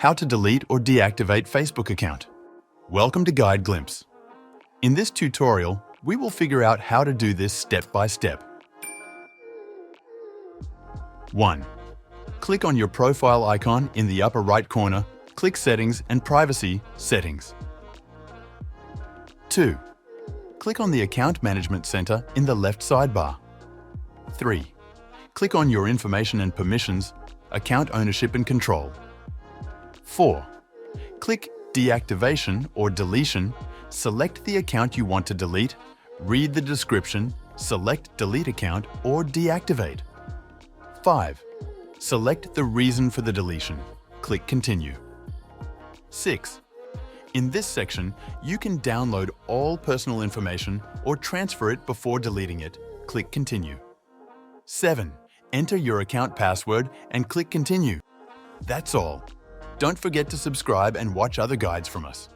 How to delete or deactivate Facebook account. Welcome to Guide Glimpse. In this tutorial, we will figure out how to do this step by step. 1. Click on your profile icon in the upper right corner, click Settings and Privacy Settings. 2. Click on the Account Management Center in the left sidebar. 3. Click on your Information and Permissions, Account Ownership and Control. 4. Click Deactivation or Deletion, select the account you want to delete, read the description, select Delete Account or Deactivate. 5. Select the reason for the deletion, click Continue. 6. In this section, you can download all personal information or transfer it before deleting it, click Continue. 7. Enter your account password and click Continue. That's all. Don't forget to subscribe and watch other guides from us.